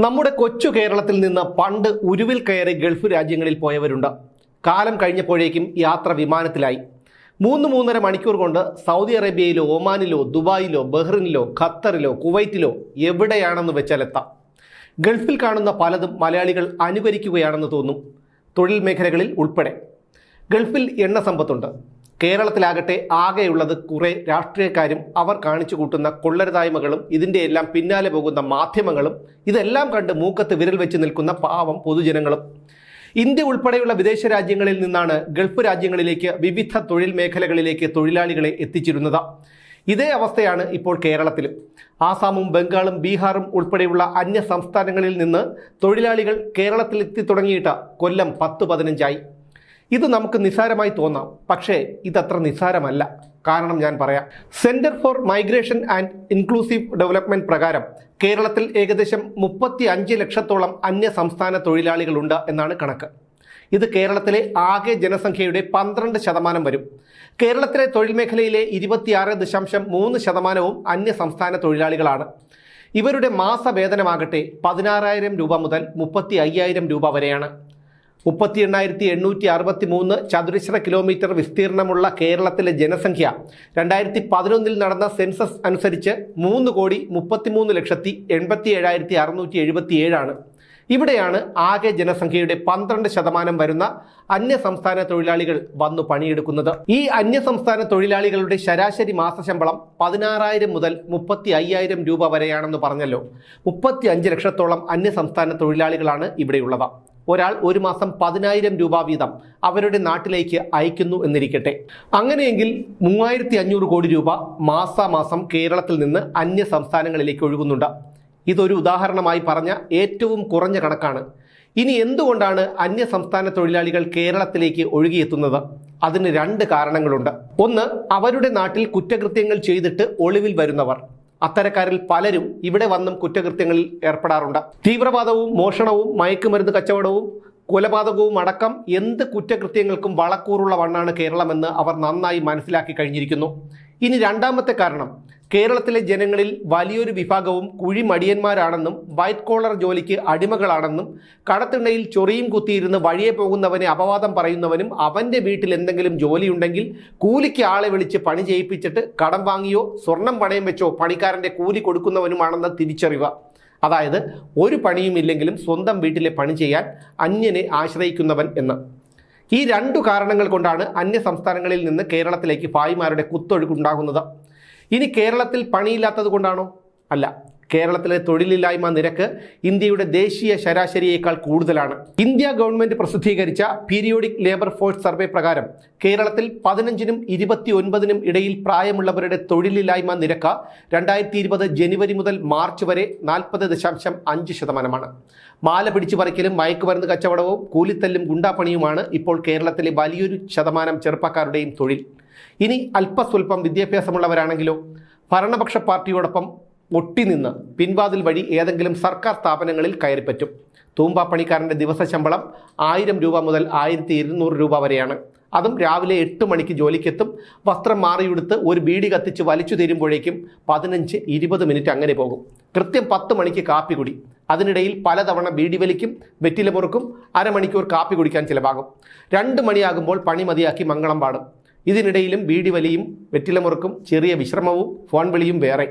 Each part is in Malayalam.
നമ്മുടെ കൊച്ചു കേരളത്തിൽ നിന്ന് പണ്ട് ഉരുവിൽ കയറി ഗൾഫ് രാജ്യങ്ങളിൽ പോയവരുണ്ട്. കാലം കഴിഞ്ഞപ്പോഴേക്കും യാത്ര വിമാനത്തിലായി. 3-3.5 മണിക്കൂർ കൊണ്ട് സൗദി അറേബ്യയിലോ ഒമാനിലോ ദുബായിലോ ബഹ്റിനിലോ ഖത്തറിലോ കുവൈറ്റിലോ എവിടെയാണെന്ന് വെച്ചാൽ എത്താം. ഗൾഫിൽ കാണുന്ന പലതും മലയാളികൾ അനുകരിക്കുകയാണെന്ന് തോന്നും, തൊഴിൽ മേഖലകളിൽ ഉൾപ്പെടെ. ഗൾഫിൽ എണ്ണ സമ്പത്തുണ്ട്. കേരളത്തിലാകട്ടെ ആകെയുള്ളത് കുറേ രാഷ്ട്രീയക്കാരും അവർ കാണിച്ചു കൂട്ടുന്ന കൊള്ളരുതായ്മകളും ഇതിൻ്റെ എല്ലാം പിന്നാലെ പോകുന്ന മാധ്യമങ്ങളും, ഇതെല്ലാം കണ്ട് മൂക്കത്ത് വിരൽ വെച്ച് നിൽക്കുന്ന പാവം പൊതുജനങ്ങളും. ഇന്ത്യ ഉൾപ്പെടെയുള്ള വിദേശ രാജ്യങ്ങളിൽ നിന്നാണ് ഗൾഫ് രാജ്യങ്ങളിലേക്ക് വിവിധ തൊഴിൽ മേഖലകളിലേക്ക് തൊഴിലാളികളെ എത്തിച്ചിരുന്നത്. ഇതേ അവസ്ഥയാണ് ഇപ്പോൾ കേരളത്തിലും. ആസാമും ബംഗാളും ബീഹാറും ഉൾപ്പെടെയുള്ള അന്യ സംസ്ഥാനങ്ങളിൽ നിന്ന് തൊഴിലാളികൾ കേരളത്തിലെത്തി തുടങ്ങിയിട്ട് കൊല്ലം 10-15ആയി. ഇത് നമുക്ക് നിസ്സാരമായി തോന്നാം, പക്ഷേ ഇതത്ര നിസ്സാരമല്ല. കാരണം ഞാൻ പറയാം. Centre for migration and inclusive development പ്രകാരം കേരളത്തിൽ ഏകദേശം 35 ലക്ഷത്തോളം അന്യ സംസ്ഥാന തൊഴിലാളികളുണ്ട് എന്നാണ് കണക്ക്. ഇത് കേരളത്തിലെ ആകെ ജനസംഖ്യയുടെ 12% വരും. കേരളത്തിലെ തൊഴിൽ മേഖലയിലെ 26.3% അന്യ സംസ്ഥാന തൊഴിലാളികളാണ്. ഇവരുടെ മാസവേതനമാകട്ടെ 16,000 രൂപ മുതൽ 35,000 രൂപ വരെയാണ്. 38,863 ചതുരശ്ര കിലോമീറ്റർ വിസ്തീർണമുള്ള കേരളത്തിലെ ജനസംഖ്യ 2011 നടന്ന സെൻസസ് അനുസരിച്ച് 3,33,87,677 ആണ്. ഇവിടെയാണ് ആകെ ജനസംഖ്യയുടെ 12% വരുന്ന അന്യ സംസ്ഥാന തൊഴിലാളികൾ വന്നു പണിയെടുക്കുന്നത്. ഈ അന്യ സംസ്ഥാന തൊഴിലാളികളുടെ ശരാശരി മാസശമ്പളം 16,000 മുതൽ 35,000 രൂപ വരെയാണെന്ന് പറഞ്ഞല്ലോ. 35 ലക്ഷത്തോളം അന്യ സംസ്ഥാന തൊഴിലാളികളാണ് ഇവിടെയുള്ളത്. ഒരാൾ ഒരു മാസം 10,000 രൂപ വീതം അവരുടെ നാട്ടിലേക്ക് അയക്കുന്നു എന്നിരിക്കട്ടെ. അങ്ങനെയെങ്കിൽ 3,500 കോടി രൂപ മാസാമാസം കേരളത്തിൽ നിന്ന് അന്യ സംസ്ഥാനങ്ങളിലേക്ക് ഒഴുകുന്നുണ്ട്. ഇതൊരു ഉദാഹരണമായി പറഞ്ഞ ഏറ്റവും കുറഞ്ഞ കണക്കാണ്. ഇനി എന്തുകൊണ്ടാണ് അന്യ സംസ്ഥാന തൊഴിലാളികൾ കേരളത്തിലേക്ക് ഒഴുകിയെത്തുന്നത്? അതിന് 2 കാരണങ്ങളുണ്ട്. ഒന്ന്, അവരുടെ നാട്ടിൽ കുറ്റകൃത്യങ്ങൾ ചെയ്തിട്ട് ഒളിവിൽ വരുന്നവർ. അത്തരക്കാരിൽ പലരും ഇവിടെ വന്നും കുറ്റകൃത്യങ്ങളിൽ ഏർപ്പെടാറുണ്ട്. തീവ്രവാദവും മോഷണവും മയക്കുമരുന്ന് കച്ചവടവും കൊലപാതകവും അടക്കം എന്ത് കുറ്റകൃത്യങ്ങൾക്കും വളക്കൂറുള്ള മണ്ണാണ് കേരളമെന്ന് അവർ നന്നായി മനസ്സിലാക്കി കഴിഞ്ഞിരിക്കുന്നു. ഇനി രണ്ടാമത്തെ കാരണം, കേരളത്തിലെ ജനങ്ങളിൽ വലിയൊരു വിഭാഗവും കുഴിമടിയന്മാരാണെന്നും വൈറ്റ് കോളർ ജോലിക്ക് അടിമകളാണെന്നും കടത്തിണ്ണയിൽ ചൊറിയും കുത്തിയിരുന്ന് വഴിയെ പോകുന്നവനെ അപവാദം പറയുന്നവനും അവൻ്റെ വീട്ടിൽ എന്തെങ്കിലും ജോലിയുണ്ടെങ്കിൽ കൂലിക്ക് ആളെ വിളിച്ച് പണി ചെയ്യിപ്പിച്ചിട്ട് കടം വാങ്ങിയോ സ്വർണം പണയം വെച്ചോ പണിക്കാരൻ്റെ കൂലി കൊടുക്കുന്നവനുമാണെന്ന് തിരിച്ചറിയുക. അതായത് ഒരു പണിയും ഇല്ലെങ്കിലും സ്വന്തം വീട്ടിലെ പണി ചെയ്യാൻ അന്യനെ ആശ്രയിക്കുന്നവൻ എന്ന്. ഈ 2 കാരണങ്ങൾ കൊണ്ടാണ് അന്യ സംസ്ഥാനങ്ങളിൽ നിന്ന് കേരളത്തിലേക്ക് ഭായിമാരുടെ കുത്തൊഴുക്കുണ്ടാകുന്നത്. ഇനി കേരളത്തിൽ പണിയില്ലാത്തത് കൊണ്ടാണോ? അല്ല. കേരളത്തിലെ തൊഴിലില്ലായ്മ നിരക്ക് ഇന്ത്യയുടെ ദേശീയ ശരാശരിയേക്കാൾ കൂടുതലാണ്. ഇന്ത്യ ഗവൺമെന്റ് പ്രസിദ്ധീകരിച്ച പീരിയോഡിക് ലേബർ ഫോഴ്സ് സർവേ പ്രകാരം കേരളത്തിൽ 15-നും 29-നും ഇടയിൽ പ്രായമുള്ളവരുടെ തൊഴിലില്ലായ്മ നിരക്ക് 2020 ജനുവരി മുതൽ മാർച്ച് വരെ 40.5%. മാല പിടിച്ചു പറിക്കലും മയക്കുമരുന്ന് കച്ചവടവും കൂലിത്തല്ലും ഗുണ്ടാപ്പണിയുമാണ് ഇപ്പോൾ കേരളത്തിലെ വലിയൊരു ശതമാനം ചെറുപ്പക്കാരുടെയും തൊഴിൽ. ഇനി അല്പസ്വല്പം വിദ്യാഭ്യാസമുള്ളവരാണെങ്കിലോ ഭരണപക്ഷ പാർട്ടിയോടൊപ്പം ഒട്ടിനിന്ന് പിൻവാതിൽ വഴി ഏതെങ്കിലും സർക്കാർ സ്ഥാപനങ്ങളിൽ കയറിപ്പറ്റും. തൂമ്പാ പണിക്കാരൻ്റെ ദിവസ ശമ്പളം 1,000 രൂപ മുതൽ 1,200 രൂപ വരെയാണ്. അതും രാവിലെ 8 മണിക്ക് ജോലിക്കെത്തും. വസ്ത്രം മാറിയെടുത്ത് ഒരു ബീഡി കത്തിച്ച് വലിച്ചു തീരുമ്പോഴേക്കും 15-20 മിനിറ്റ് അങ്ങനെ പോകും. കൃത്യം 10 മണിക്ക് കാപ്പി കുടി. അതിനിടയിൽ പലതവണ ബീഡി വലിക്കും, വെറ്റില മുറുക്കും, അരമണിക്കൂർ കാപ്പി കുടിക്കാൻ ചിലവാകും. 2 മണിയാകുമ്പോൾ പണി മതിയാക്കി മംഗളം പാടും. ഇതിനിടയിലും ബീഡി വലിയും വെറ്റിലമുറുക്കും ചെറിയ വിശ്രമവും ഫോൺ വിളിയും വേറെ.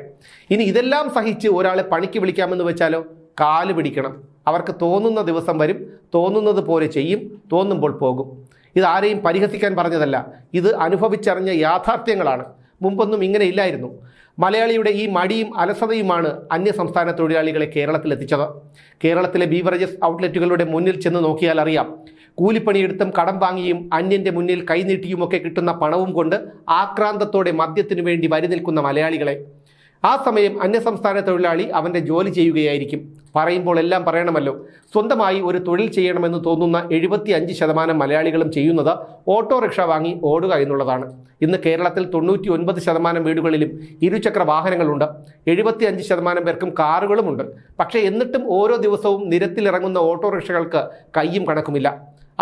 ഇനി ഇതെല്ലാം സഹിച്ച് ഒരാളെ പണിക്ക് വിളിക്കാമെന്ന് വെച്ചാലോ? കാല് പിടിക്കണം. അവർക്ക് തോന്നുന്ന ദിവസം വരും, തോന്നുന്നത് പോലെ ചെയ്യും, തോന്നുമ്പോൾ പോകും. ഇതാരെയും പരിഹസിക്കാൻ പറഞ്ഞതല്ല, ഇത് അനുഭവിച്ചറിഞ്ഞ യാഥാർത്ഥ്യങ്ങളാണ്. മുമ്പൊന്നും ഇങ്ങനെ ഇല്ലായിരുന്നു. മലയാളിയുടെ ഈ മടിയും അലസതയുമാണ് അന്യ സംസ്ഥാന തൊഴിലാളികളെ കേരളത്തിലെത്തിച്ചത്. കേരളത്തിലെ ബീവറേജസ് ഔട്ട്ലെറ്റുകളുടെ മുന്നിൽ ചെന്ന് നോക്കിയാൽ അറിയാം. കൂലിപ്പണിയെടുത്തും കടം വാങ്ങിയും അന്യൻ്റെ മുന്നിൽ കൈനീട്ടിയുമൊക്കെ കിട്ടുന്ന പണവും കൊണ്ട് ആക്രാന്തത്തോടെ മദ്യത്തിനു വേണ്ടി വരി നിൽക്കുന്ന മലയാളികളെ. ആ സമയം അന്യസംസ്ഥാന തൊഴിലാളി അവൻ്റെ ജോലി ചെയ്യുകയായിരിക്കും. പറയുമ്പോൾ എല്ലാം പറയണമല്ലോ. സ്വന്തമായി ഒരു തൊഴിൽ ചെയ്യണമെന്ന് തോന്നുന്ന 75% മലയാളികളും ചെയ്യുന്നത് ഓട്ടോറിക്ഷ വാങ്ങി ഓടുക എന്നുള്ളതാണ്. ഇന്ന് കേരളത്തിൽ 99% വീടുകളിലും ഇരുചക്ര വാഹനങ്ങളുണ്ട്. 75% പേർക്കും കാറുകളുമുണ്ട്. പക്ഷേ എന്നിട്ടും ഓരോ ദിവസവും നിരത്തിലിറങ്ങുന്ന ഓട്ടോറിക്ഷകൾക്ക് കയ്യും കണക്കുമില്ല.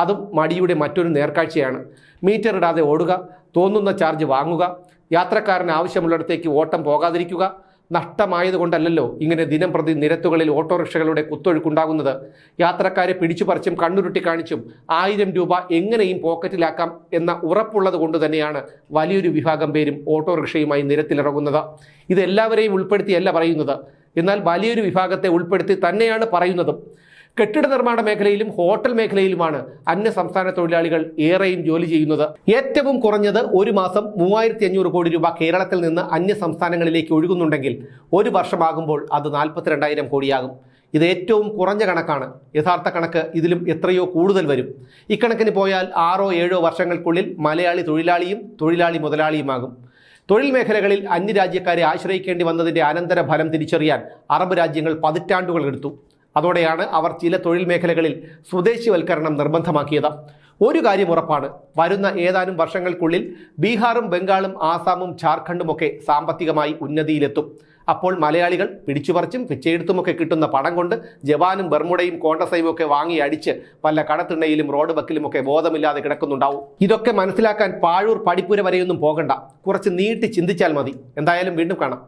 അതും മടിയുടെ മറ്റൊരു നേർക്കാഴ്ചയാണ്. മീറ്റർ ഇടാതെ ഓടുക, തോന്നുന്ന ചാർജ് വാങ്ങുക, യാത്രക്കാരന് ആവശ്യമുള്ളിടത്തേക്ക് ഓട്ടം പോകാതിരിക്കുക, നഷ്ടമായതുകൊണ്ടല്ലോ ഇങ്ങനെ ദിനം പ്രതി നിരത്തുകളിൽ ഓട്ടോറിക്ഷകളുടെ കുത്തൊഴുക്കുണ്ടാകുന്നത്. യാത്രക്കാരെ പിടിച്ചുപറിച്ചും കണ്ണുരുട്ടി കാണിച്ചും 1000 രൂപ എങ്ങനെയും പോക്കറ്റിലാക്കാം എന്ന ഉറപ്പുള്ളത് കൊണ്ട് തന്നെയാണ് വലിയൊരു വിഭാഗം പേരും ഓട്ടോറിക്ഷയുമായി നിരത്തിലിറങ്ങുന്നത്. ഇതെല്ലാവരെയും ഉൾപ്പെടുത്തിയല്ല പറയുന്നത്, എന്നാൽ വലിയൊരു വിഭാഗത്തെ ഉൾപ്പെടുത്തി തന്നെയാണ് പറയുന്നതും. കെട്ടിട നിർമ്മാണ മേഖലയിലും ഹോട്ടൽ മേഖലയിലുമാണ് അന്യ സംസ്ഥാന തൊഴിലാളികൾ ഏറെയും ജോലി ചെയ്യുന്നത്. ഏറ്റവും കുറഞ്ഞത് ഒരു മാസം 3500 കോടി രൂപ കേരളത്തിൽ നിന്ന് അന്യ സംസ്ഥാനങ്ങളിലേക്ക് ഒഴുകുന്നുണ്ടെങ്കിൽ ഒരു വർഷമാകുമ്പോൾ അത് 42,000 കോടിയാകും. ഇത് ഏറ്റവും കുറഞ്ഞ കണക്കാണ്. യഥാർത്ഥ കണക്ക് ഇതിലും എത്രയോ കൂടുതൽ വരും. ഇക്കണക്കിന് പോയാൽ 6-7 വർഷങ്ങൾക്കുള്ളിൽ മലയാളി തൊഴിലാളിയും തൊഴിലാളി മുതലാളിയുമാകും. തൊഴിൽ മേഖലകളിൽ അന്യരാജ്യക്കാരെ ആശ്രയിക്കേണ്ടി വന്നതിൻ്റെ അനന്തര ഫലം തിരിച്ചറിയാൻ അറബ് രാജ്യങ്ങൾ പതിറ്റാണ്ടുകൾ എടുത്തു. അതോടെയാണ് അവർ ചില തൊഴിൽ മേഖലകളിൽ സ്വദേശിവൽക്കരണം നിർബന്ധമാക്കിയത്. ഒരു കാര്യം ഉറപ്പാണ്, വരുന്ന ഏതാനും വർഷങ്ങൾക്കുള്ളിൽ ബീഹാറും ബംഗാളും ആസാമും ഝാർഖണ്ഡുമൊക്കെ സാമ്പത്തികമായി ഉന്നതിയിലെത്തും. അപ്പോൾ മലയാളികൾ പിടിച്ചുപറിച്ചും പിച്ചെടുത്തുമൊക്കെ കിട്ടുന്ന പണം കൊണ്ട് ജവാനും ബർമുടയും കോണ്ടസയും ഒക്കെ വാങ്ങി അടിച്ച് വല്ല കടത്തിണ്ണയിലും റോഡ് വക്കിലുമൊക്കെ ബോധമില്ലാതെ കിടക്കുന്നുണ്ടാവും. ഇതൊക്കെ മനസ്സിലാക്കാൻ പാഴൂർ പടിപ്പുര വരെയൊന്നും പോകണ്ട, കുറച്ച് നീട്ടി ചിന്തിച്ചാൽ മതി. എന്തായാലും വീണ്ടും കാണാം.